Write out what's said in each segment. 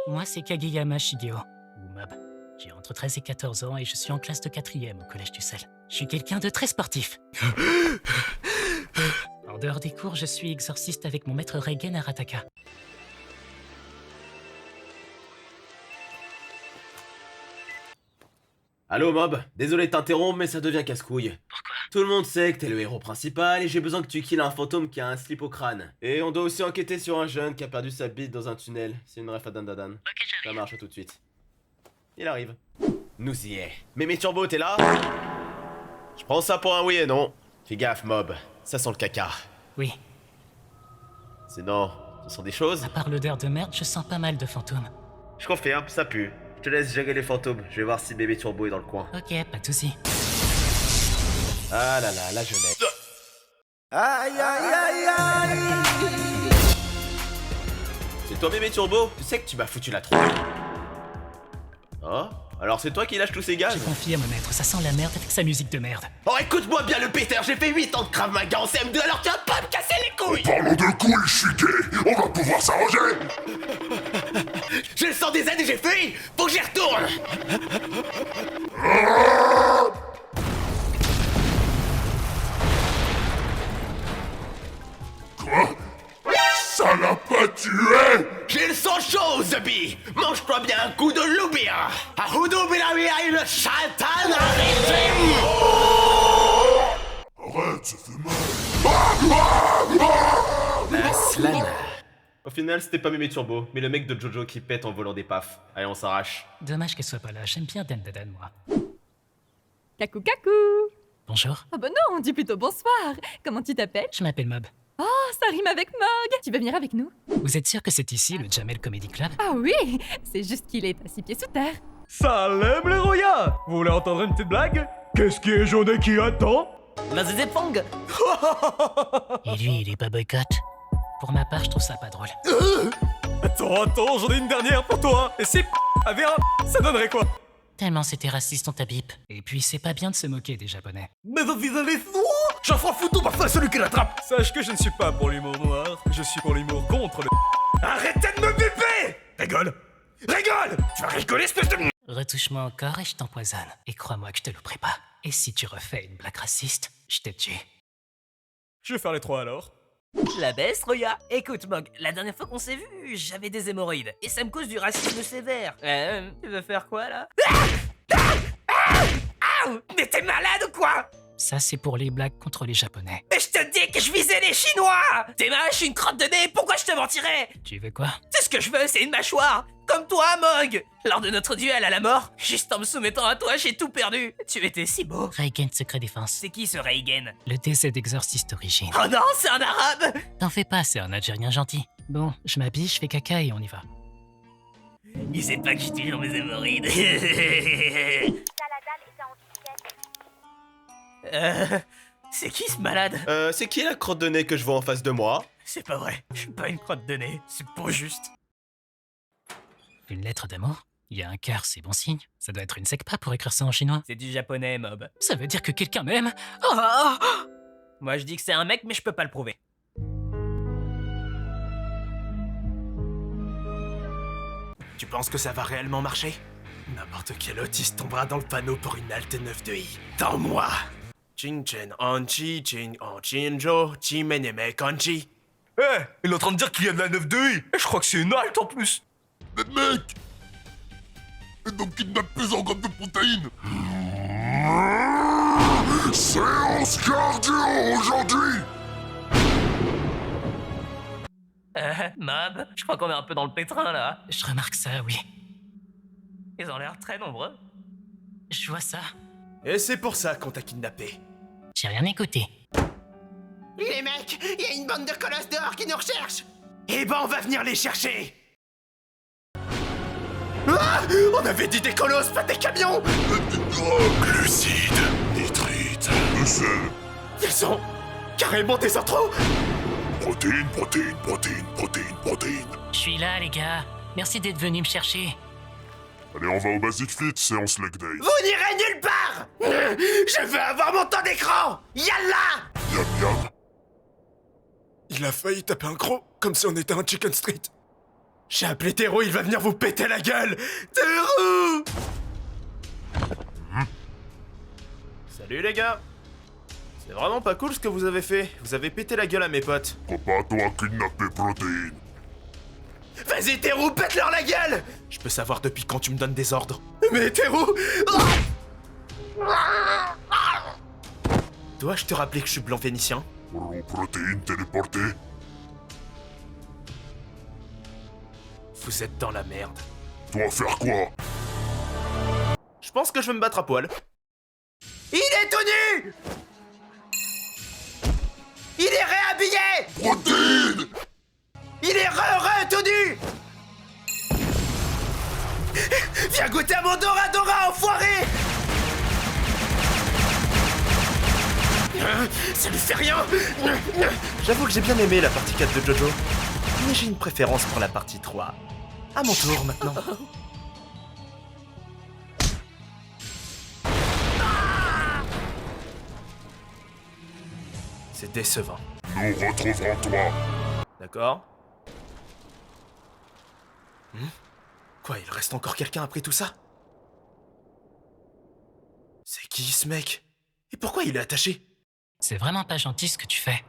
Moi, c'est Kageyama Shigeo, ou Mob. J'ai entre 13 et 14 ans et je suis en classe de 4e au Collège du Sel. Je suis quelqu'un de très sportif. En dehors des cours, je suis exorciste avec mon maître Reigen Arataka. Allô Mob, désolé de t'interrompre mais ça devient casse-couille. Pourquoi? Tout le monde sait que t'es le héros principal et j'ai besoin que tu kills un fantôme qui a un slip au crâne. Et on doit aussi enquêter sur un jeune qui a perdu sa bite dans un tunnel. C'est une ref à Dan. Ok, Ça j'arrive. marche, à tout de suite. Il arrive. Nous y est. Mémé Turbo, t'es là? Je prends ça pour un oui et non. Fais gaffe Mob, ça sent le caca. Oui, Sinon, ce sont des choses? à part l'odeur de merde, je sens pas mal de fantômes. Je confirme, ça pue. Je te laisse gérer les fantômes, je vais voir si bébé Turbo est dans le coin. Ok, pas de soucis. Ah là là, la jeunesse. Aïe aïe aïe aïe. C'est toi bébé Turbo? Tu sais que tu m'as foutu la trouille. Oh? Alors c'est toi qui lâches tous ces gaz? Je confirme, maître, ça sent la merde avec sa musique de merde. Oh écoute-moi bien le péter, j'ai fait 8 ans de Krav Maga en CM2 alors tu vas pas me casser les couilles! Parlons de couilles, je suis gay. On va pouvoir s'arranger. J'ai le sang des aides et j'ai fui! Faut que j'y retourne! Quoi? Ça l'a pas tué. J'ai le sang chaud, Zubi! Mange-toi bien un coup de loubia! Ahoudou bilabia le shaitan arrive! Arrête, ça fait mal. Aslan. Au final, c'était pas Mémé Turbo, mais le mec de Jojo qui pète en volant des pafs. Allez, on s'arrache. Dommage qu'elle soit pas là, j'aime bien Dan, moi. Kakou kakou. Bonjour, Ah bah non, on dit plutôt bonsoir. Comment tu t'appelles? je m'appelle Mob. Oh, ça rime avec Mog. Tu veux venir avec nous? Vous êtes sûr que c'est ici, le Jamel Comedy Club? Ah oui, c'est juste qu'il est à 6 pieds sous terre. Salam les royas. Vous voulez entendre une petite blague? Qu'est-ce qui est jaune et qui attend? La Zépang. Et lui, il est pas boycott. Pour ma part, je trouve ça pas drôle. Attends, j'en ai une dernière pour toi. Et si avait un, ça donnerait quoi? Tellement c'était raciste, on t'abip. Et puis, c'est pas bien de se moquer des Japonais. Mais vous allez j'en ferai foutre parfois celui qui l'attrape. Sache que je ne suis pas pour l'humour noir, je suis pour l'humour contre le... Arrêtez de me biper. Rigole. Tu vas rigoler, espèce de... Retouche-moi encore et je t'empoisonne. Et crois-moi que je te louperai pas. Et si tu refais une blague raciste, je te tue. Je vais faire les trois alors. La baisse, Roya. Écoute, Mog, la dernière fois qu'on s'est vu, j'avais des hémorroïdes. Et ça me cause du racisme sévère. Tu veux faire quoi, là? Mais t'es malade ou quoi? Ça, c'est pour les blagues contre les Japonais. Mais je te dis que je visais les Chinois. T'es moche, une crotte de nez, pourquoi je te mentirais? Tu veux quoi? Tout ce que je veux, c'est une mâchoire. Comme toi, Mog. Lors de notre duel à la mort, juste en me soumettant à toi, j'ai tout perdu. Tu étais si beau. Reigen Secret Défense. C'est qui ce Reigen? Le décès d'exorciste origine. Oh non, c'est un arabe. T'en fais pas, c'est un Algérien gentil. Bon, je m'habille, je fais caca et on y va. Il sait pas que je tue dans mes hémorroïdes. C'est qui ce malade? C'est qui la crotte de nez que je vois en face de moi? C'est pas vrai, je suis pas une crotte de nez, c'est pas juste. Une lettre d'amour? Il y a un cœur, c'est bon signe. Ça doit être une secpa pour écrire ça en chinois. C'est du japonais, Mob. Ça veut dire que quelqu'un m'aime? Oh! Moi je dis que c'est un mec, mais je peux pas le prouver. Tu penses que ça va réellement marcher? N'importe quel autiste tombera dans le panneau pour une halte 9 de I. Dans moi! Chin-chen, anchi, chin, anchinjo, chimeneme, kanchi. Eh, il est en train de dire qu'il y a de la 9 de I! Et je crois que c'est une halte en plus! Mais mec. Et donc kidnappe plus en grammes de protéines. Séance cardio aujourd'hui. Mob, je crois qu'on est un peu dans le pétrin là. Je remarque ça, oui. Ils ont l'air très nombreux. Je vois ça. Et c'est pour ça qu'on t'a kidnappé. J'ai rien écouté. Les mecs, il y a une bande de colosses dehors qui nous recherche! Eh ben on va venir les chercher! Ah! On avait dit des colosses, pas des camions! Glucides, nitrite, de sel, Ils sont carrément des intros! protéines. Je suis là, les gars. Merci d'être venus me chercher. Allez, on va au Basic Fit, séance leg day. Vous n'irez nulle part! Je veux avoir mon temps d'écran! Yallah! Yam yam. Il a failli taper un gros, comme si on était un chicken street. J'ai appelé Tero, il va venir vous péter la gueule. Tero! Salut les gars. C'est vraiment pas cool ce que vous avez fait. Vous avez pété la gueule à mes potes. Papa doit kidnapper Protéine. Vas-y Tero, pète-leur la gueule! Je peux savoir depuis quand tu me donnes des ordres. Mais Tero! Dois-je te rappeler que je suis blanc vénitien? Oh, Protéine téléportée. Vous êtes dans la merde. Toi faire quoi? Je pense que je vais me battre à poil. Il est tout nu! Il est réhabillé! Protéine! Il est tout nu! Viens goûter à mon Dora Dora, enfoiré! Ça lui fait rien! J'avoue que j'ai bien aimé la partie 4 de Jojo, mais j'ai une préférence pour la partie 3. À mon tour maintenant. C'est décevant. Nous retrouverons toi. D'accord. Quoi, il reste encore quelqu'un après tout ça? C'est qui ce mec? Et pourquoi il est attaché? C'est vraiment pas gentil ce que tu fais.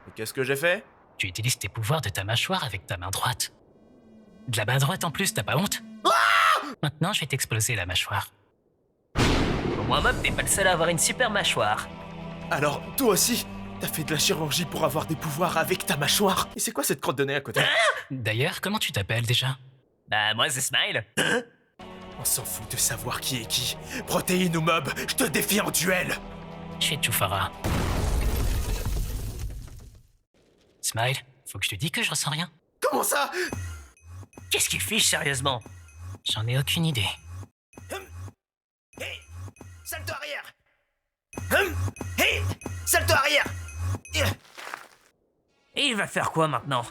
Et qu'est-ce que j'ai fait? Tu utilises tes pouvoirs de ta mâchoire avec ta main droite. De la main droite en plus, t'as pas honte? Maintenant, je vais t'exploser la mâchoire. Au moins, Mob, t'es pas le seul à avoir une super mâchoire. Alors, toi aussi, t'as fait de la chirurgie pour avoir des pouvoirs avec ta mâchoire? Et c'est quoi cette crotte de nez à côté? D'ailleurs, comment tu t'appelles déjà? Bah, moi, c'est Smile. On s'en fout de savoir qui est qui. Protéine ou Mob, je te défie en duel! Je suis Choufara. Smile, faut que je te dise que je ressens rien. Comment ça? Qu'est-ce qu'il fiche, sérieusement? J'en ai aucune idée. Hey! Salto arrière! Hey! Salto arrière! Et il va faire quoi maintenant?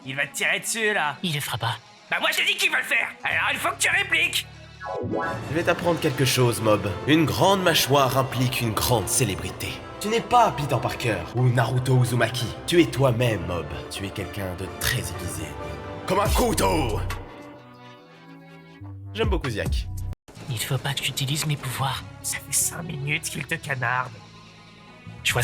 Il va te tirer dessus, là. Il le fera pas. Bah, moi, je t'ai dit qu'il va le faire. Alors, il faut que tu répliques. Je vais t'apprendre quelque chose, Mob. Une grande mâchoire implique une grande célébrité. Tu n'es pas Peter Parker ou Naruto Uzumaki. Tu es toi-même, Mob. Tu es quelqu'un de très aiguisé. Comme un couteau! J'aime beaucoup Ziak. Il faut pas que tu utilises mes pouvoirs. Ça fait 5 minutes qu'il te canarde. Je vois.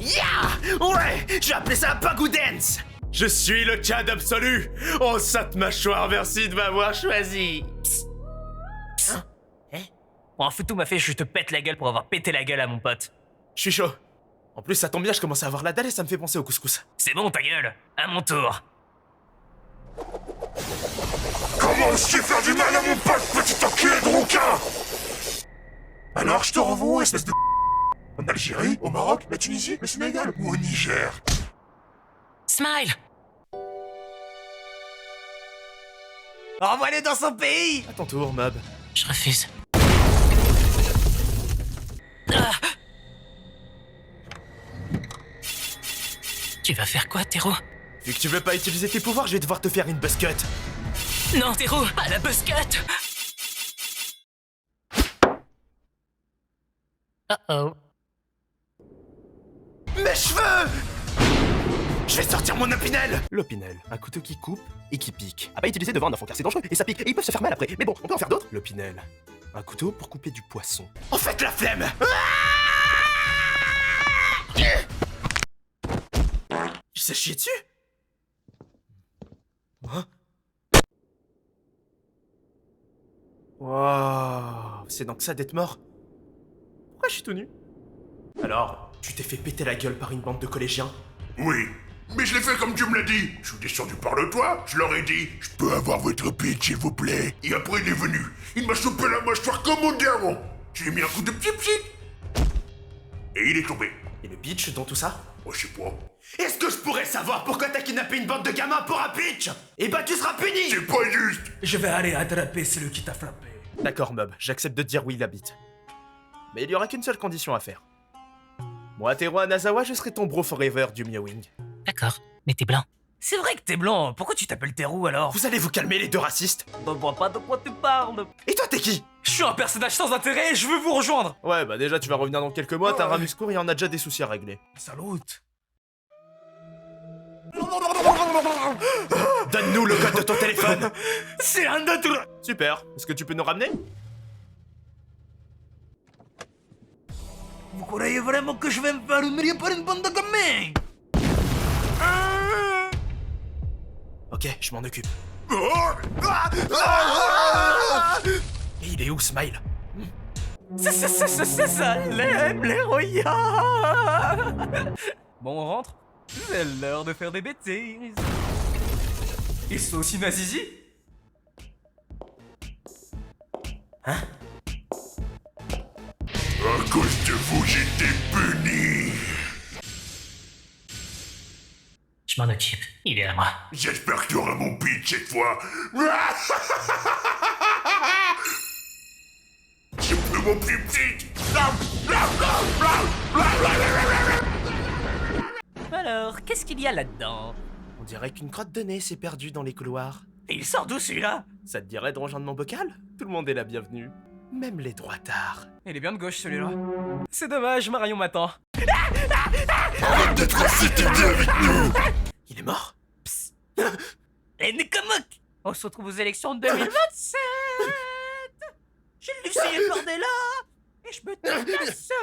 Yeah! Ouais! Je vais appeler ça un Pagou Dance! Je suis le Cad absolu! Oh, cette mâchoire, merci de m'avoir choisi! Bon, Foutou m'a fait je te pète la gueule pour avoir pété la gueule à mon pote. Je suis chaud. En plus, ça tombe bien, je commence à avoir la dalle et ça me fait penser au couscous. C'est bon, ta gueule. À mon tour. Comment oses-tu faire du mal à mon pote, petit enculé de rouquin? Alors je te revois, espèce de... En Algérie, au Maroc, la Tunisie, le Sénégal ou au Niger? Smile! Envoie-le dans son pays. À ton tour, Mob. Je refuse. Ah. Tu vas faire quoi, Tero? Vu que tu veux pas utiliser tes pouvoirs, je vais devoir te faire une buzz cut. Non, Tero, pas la buzzcut! Oh. Mes cheveux! Je vais sortir mon opinel! L'opinel, un couteau qui coupe et qui pique. À pas utiliser devant un enfant car c'est dangereux et ça pique et ils peuvent se faire mal après. Mais bon, on peut en faire d'autres. L'opinel, un couteau pour couper du poisson. En fait, la flemme! Je sais chier dessus? Hein? Waouh, c'est donc ça d'être mort? Pourquoi je suis tout nu? Alors, tu t'es fait péter la gueule par une bande de collégiens? Oui, mais je l'ai fait comme tu me l'as dit. Je suis descendu par le toit, je leur ai dit « Je peux avoir votre pitch, s'il vous plaît ?» Et après il est venu, il m'a chopé la mâchoire comme au diamant. J'ai mis un coup de pchit. Et il est tombé. Et le pitch dans tout ça? Oh, je sais pas. Est-ce que je pourrais savoir pourquoi t'as kidnappé une bande de gamins pour un pitch? Eh ben tu seras puni! C'est pas juste. Je vais aller attraper celui qui t'a frappé. D'accord, Mob, j'accepte de te dire où il habite. Mais il y aura qu'une seule condition à faire. Moi, Tero Anazawa, je serai ton bro forever du Mewing. D'accord, mais t'es blanc. C'est vrai que t'es blanc. Pourquoi tu t'appelles Terou alors? Vous allez vous calmer les deux racistes? Je ne vois pas de quoi tu parles. Et toi, t'es qui? Je suis un personnage sans intérêt et je veux vous rejoindre. Ouais, bah déjà, tu vas revenir dans quelques mois, t'as un ramuscourt et on a déjà des soucis à régler. Salut. Donne-nous le code de ton téléphone. C'est un autre. Super. Est-ce que tu peux nous ramener? Vous croyez vraiment que je vais me faire humilier par une bande de gamins? Ok, je m'en occupe. Et il est où, Smile? C'est ça, les royaumes. Bon, on rentre. C'est l'heure de faire des bêtises. Ils sont aussi Nazizi? À cause de vous, j'ai été puni. Je m'en occupe. Il est à moi. J'espère que tu auras mon pitch cette fois. Je peux mon petit. Alors, qu'est-ce qu'il y a là-dedans? On dirait qu'une crotte de nez s'est perdue dans les couloirs. Et il sort d'où celui-là? Ça te dirait de rejoindre mon bocal? Tout le monde est la bienvenue. Même les droitards. Il est bien de gauche celui-là. C'est dommage, Marion m'attend. Arrête d'être incité avec nous. Il est mort? Et Nekomok! On se retrouve aux élections de 2027! J'ai Lucie Bordella! Et je me tape la sœur!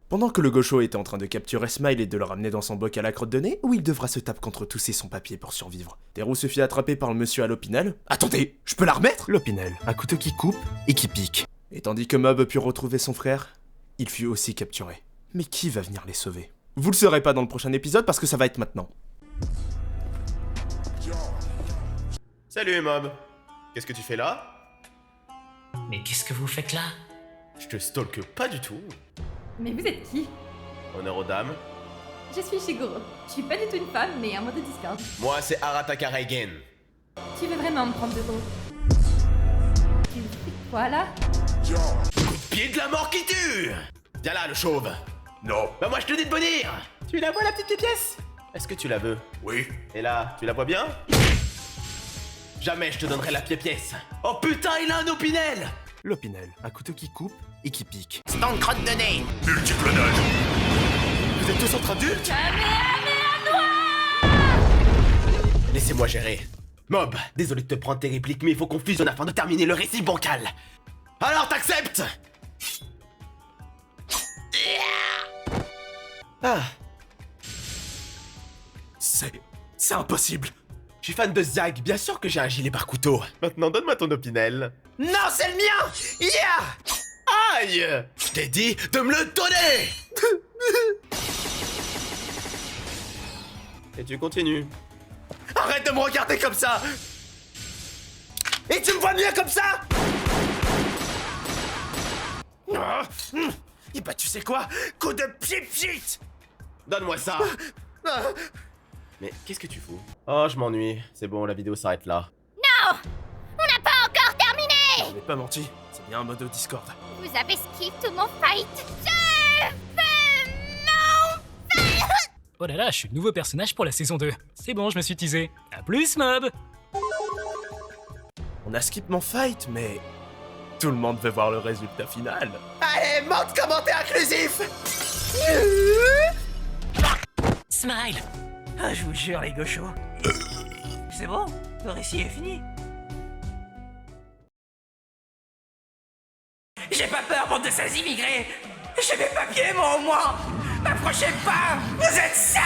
Pendant que le gaucho était en train de capturer Smile et de le ramener dans son bocal à crotte de nez, où il devra se taper contre tous et son papier pour survivre, Teru se fit attraper par le monsieur à l'Opinel. Attendez, je peux la remettre? L'Opinel, un couteau qui coupe et qui pique. Et tandis que Mob put retrouver son frère, il fut aussi capturé. Mais qui va venir les sauver? Vous le saurez pas dans le prochain épisode parce que ça va être maintenant. Salut, Mob. Qu'est-ce que tu fais là? Mais qu'est-ce que vous faites là? Je te stalke pas du tout. Mais vous êtes qui? Honneur aux dames. Je suis Shigoro. Je suis pas du tout une femme, mais un mot de Discord. Moi, c'est Arataka Reigen. Tu veux vraiment me prendre de haut? Tu fais quoi là? Pied de la mort qui tue! Viens là, le chauve. Non. Bah moi, je te dis de venir. Tu la vois, la petite pièce? Est-ce que tu la veux? Oui. Et là, tu la vois bien? Jamais je te donnerai la pièce. Oh putain, il a un opinel! L'Opinel, un couteau qui coupe et qui pique. Stand crotte de nez! Multiclonage. Vous êtes tous entre adultes? Laissez-moi gérer. Mob, désolé de te prendre tes répliques, mais il faut qu'on fusionne afin de terminer le récit bancal. Alors t'acceptes? Ah, C'est impossible. je suis fan de Zag, bien sûr que j'ai un gilet par couteau. Maintenant, donne-moi ton opinel. Non, c'est le mien! Yeah! Aïe! Je t'ai dit de me le donner! Et tu continues. Arrête de me regarder comme ça! Et tu me vois mieux comme ça? Et bah tu sais quoi? Coup de pied-pied! Donne-moi ça! Mais qu'est-ce que tu fous? Oh, je m'ennuie. C'est bon, la vidéo s'arrête là. Je n'ai pas menti, c'est bien un mode Discord. Vous avez skip tout mon fight. Oh là là, je suis le nouveau personnage pour la saison 2. C'est bon, je me suis teasé. A plus, Mob! On a skip mon fight, mais tout le monde veut voir le résultat final. Allez, monte commentaire inclusif! Smile! Ah, je vous jure, les gauchos. C'est bon, le récit est fini. J'ai pas peur, bande de sales immigrés! J'ai mes papiers, moi, au moins! M'approchez pas! Vous êtes sales!